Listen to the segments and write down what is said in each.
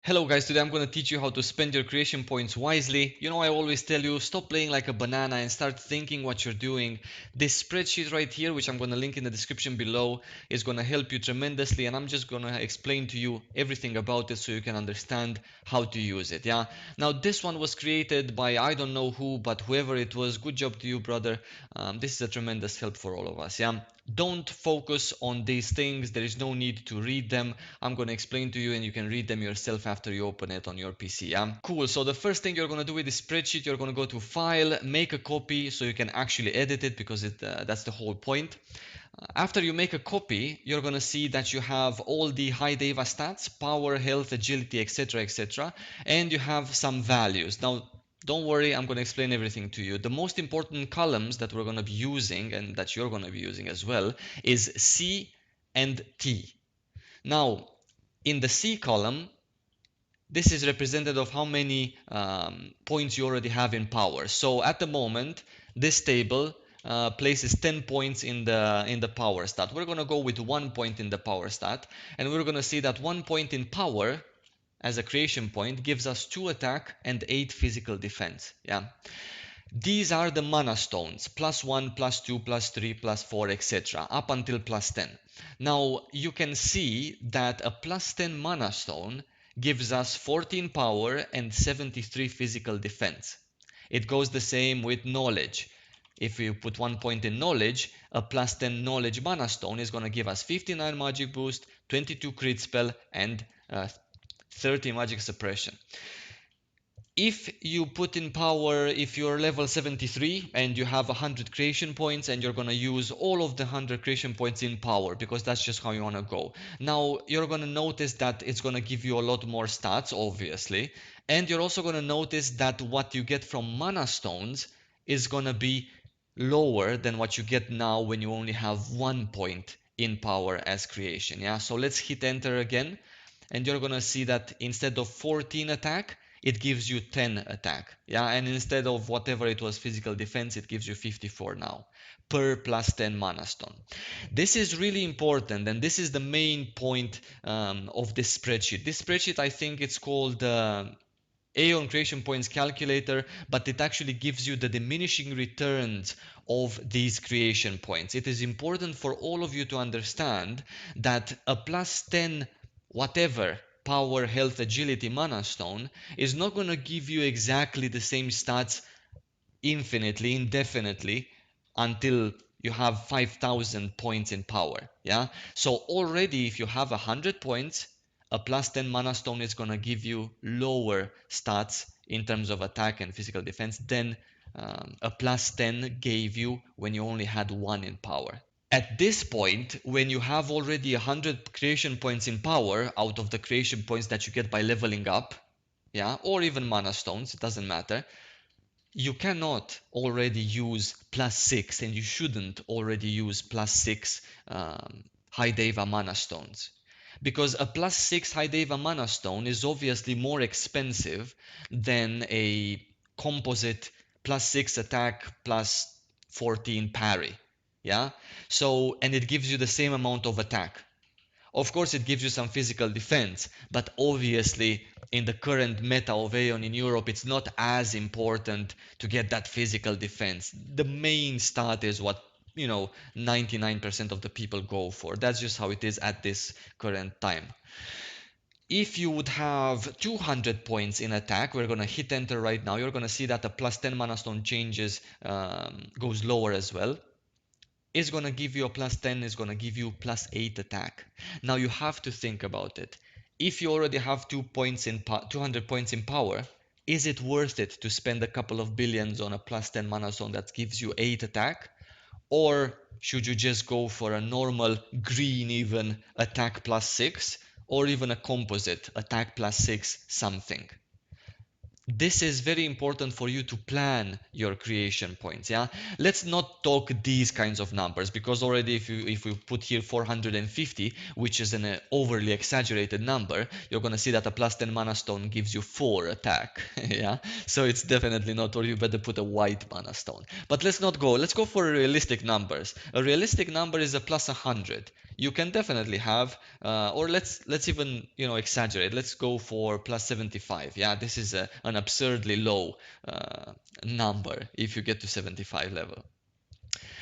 Hello guys, today I'm going to teach you how to spend your creation points wisely. You know, I always tell you, stop playing like a banana and start thinking what you're doing. This spreadsheet right here, which I'm going to link in the description below, is going to help you tremendously, and I'm just going to explain to you everything about it so you can understand how to use it. Yeah. Now this one was created by I don't know who, but whoever it was, good job to you, brother. This is a tremendous help for all of us. Yeah. Don't focus on these things. There is no need to read them. I'm going to explain to you and you can read them yourself after you open it on your PC. Yeah? Cool. So the first thing you're going to do with this spreadsheet, you're going to go to File, make a copy so you can actually edit it because that's the whole point. After you make a copy, you're going to see that you have all the high Deva stats, power, health, agility, etc., etc., and you have some values. Now, don't worry, I'm going to explain everything to you. The most important columns that we're going to be using and that you're going to be using as well is C and T. Now, in the C column, this is representative of how many points you already have in power. So at the moment, this table places 10 points in the power stat. We're going to go with 1 point in the power stat, and we're going to see that 1 point in power as a creation point gives us 2 attack and 8 physical defense. Yeah. These are the mana stones, +1, +2, +3, +4, etc., up until +10. Now, you can see that a +10 mana stone gives us 14 power and 73 physical defense. It goes the same with knowledge. If you put 1 point in knowledge, a +10 knowledge mana stone is going to give us 59 magic boost, 22 crit spell, and 30 magic suppression. If you put in power, if you're level 73 and you have 100 creation points, and you're going to use all of the 100 creation points in power because that's just how you want to go. Now you're going to notice that it's going to give you a lot more stats, obviously, and you're also going to notice that what you get from mana stones is going to be lower than what you get now when you only have 1 point in power as creation. Yeah, so let's hit enter again, and you're gonna see that instead of 14 attack, it gives you 10 attack. Yeah, and instead of whatever it was physical defense, it gives you 54 now per +10 mana stone. This is really important, and this is the main point of this spreadsheet. This spreadsheet, I think it's called AION creation points calculator, but it actually gives you the diminishing returns of these creation points. It is important for all of you to understand that a +10 whatever power, health, agility mana stone is not going to give you exactly the same stats infinitely, indefinitely, until you have 5,000 points in power. Yeah. So already, if you have 100 points, a +10 mana stone is going to give you lower stats in terms of attack and physical defense than a +10 gave you when you only had 1 in power. At this point, when you have already 100 creation points in power out of the creation points that you get by leveling up, yeah, or even mana stones, it doesn't matter, you cannot already use +6, and you shouldn't already use +6 high Deva mana stones, because a +6 high Deva mana stone is obviously more expensive than a composite +6 attack +14 parry. Yeah, so, and it gives you the same amount of attack. Of course, it gives you some physical defense, but obviously, in the current meta of AION in Europe, it's not as important to get that physical defense. The main stat is what, 99% of the people go for. That's just how it is at this current time. If you would have 200 points in attack, we're going to hit enter right now. You're going to see that the +10 mana stone changes, goes lower as well. Is going to give you a +10, is going to give you +8 attack. Now you have to think about it. If you already have 200 points in power, is it worth it to spend a couple of billions on a +10 mana zone that gives you 8 attack? Or should you just go for a normal green even attack +6, or even a composite attack +6 something? this is very important for you to plan your creation points. Yeah, let's not talk these kinds of numbers, because already if we put here 450, which is an overly exaggerated number, you're gonna see that a plus 10 mana stone gives you 4 attack. Yeah, so it's definitely not, or you better put a white mana stone. But let's go for realistic numbers. A realistic number is a plus 100. You can definitely have, or let's even, exaggerate. Let's go for plus 75. Yeah, this is an absurdly low number if you get to 75 level.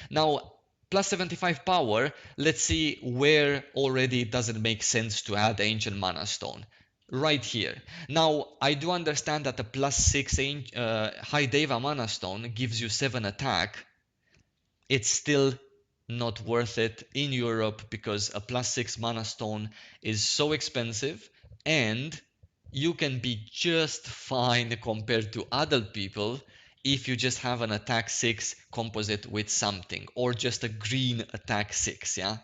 Now, plus 75 power, let's see where already it doesn't make sense to add Ancient Mana Stone. Right here. Now, I do understand that a plus 6 High Deva Mana Stone gives you 7 attack. It's still not worth it in Europe because a plus 6 mana stone is so expensive, and you can be just fine compared to other people if you just have an attack 6 composite with something, or just a green attack 6. Yeah,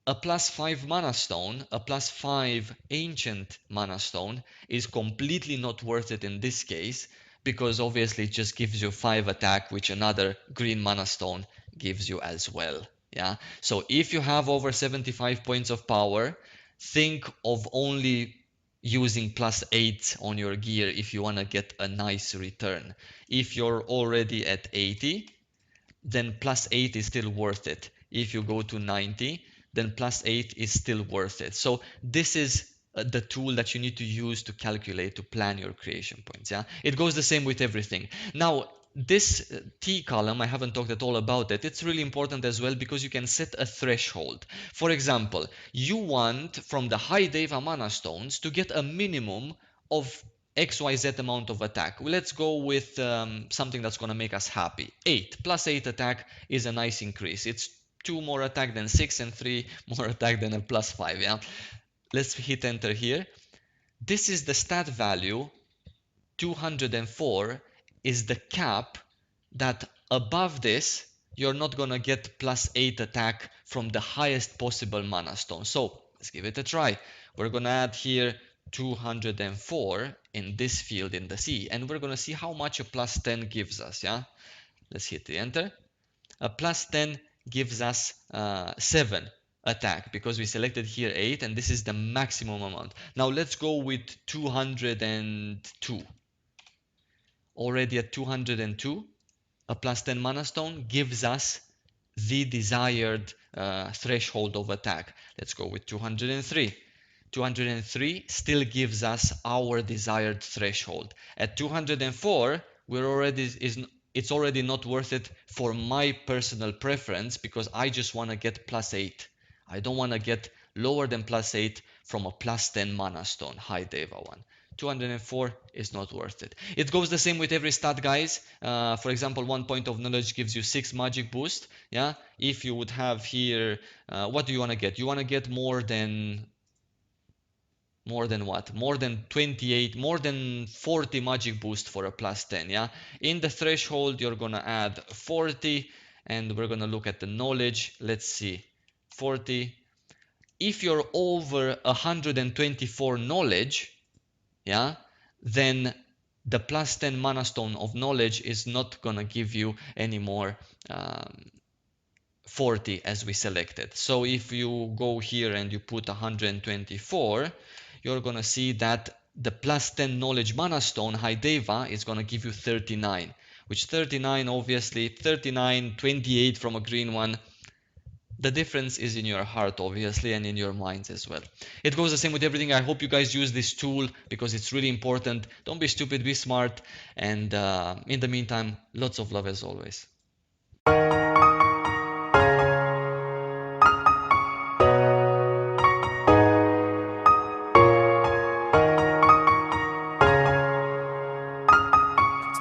a plus 5 mana stone, a plus 5 ancient mana stone is completely not worth it in this case, because obviously it just gives you 5 attack, which another green mana stone gives you as well. Yeah, so if you have over 75 points of power, think of only using plus 8 on your gear if you want to get a nice return. If you're already at 80, then plus 8 is still worth it. If you go to 90, then plus 8 is still worth it. So this is the tool that you need to use to calculate, to plan your creation points. Yeah, it goes the same with everything. Now, this T column, I haven't talked at all about it. It's really important as well because you can set a threshold. For example, you want from the high Deva mana stones to get a minimum of XYZ amount of attack. Let's go with something that's going to make us happy. 8 plus 8 attack is a nice increase. It's 2 more attack than 6 and 3 more attack than a plus 5. Yeah, let's hit enter here. This is the stat value. 204 is the cap, that above this you're not gonna get plus 8 attack from the highest possible mana stone. So let's give it a try. We're gonna add here 204 in this field in the C, and we're gonna see how much a plus 10 gives us. Yeah, let's hit the enter. A plus 10 gives us 7 attack because we selected here 8, and this is the maximum amount. Now let's go with 202. Already at 202, a plus 10 mana stone gives us the desired threshold of attack. Let's go with 203. 203 still gives us our desired threshold. At 204, it's already not worth it for my personal preference, because I just want to get plus 8. I don't want to get lower than plus 8 from a plus 10 mana stone, high Deva one. 204 is not worth it. It goes the same with every stat, guys. For example, 1 point of knowledge gives you 6 magic boost. Yeah, if you would have here, what do you want to get? You want to get more than what? More than 28, more than 40 magic boost for a plus 10. Yeah, in the threshold you're gonna add 40, and we're gonna look at the knowledge. Let's see, 40. If you're over 124 knowledge, yeah, then the plus 10 mana stone of knowledge is not gonna give you any more 40 as we selected. So if you go here and you put 124, you're gonna see that the plus 10 knowledge mana stone high Deva is gonna give you 39, which 39, obviously 39, 28 from a green one. The difference is in your heart, obviously, and in your minds as well. It goes the same with everything. I hope you guys use this tool because it's really important. Don't be stupid, be smart. And in the meantime, lots of love as always.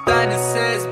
Dinosaurs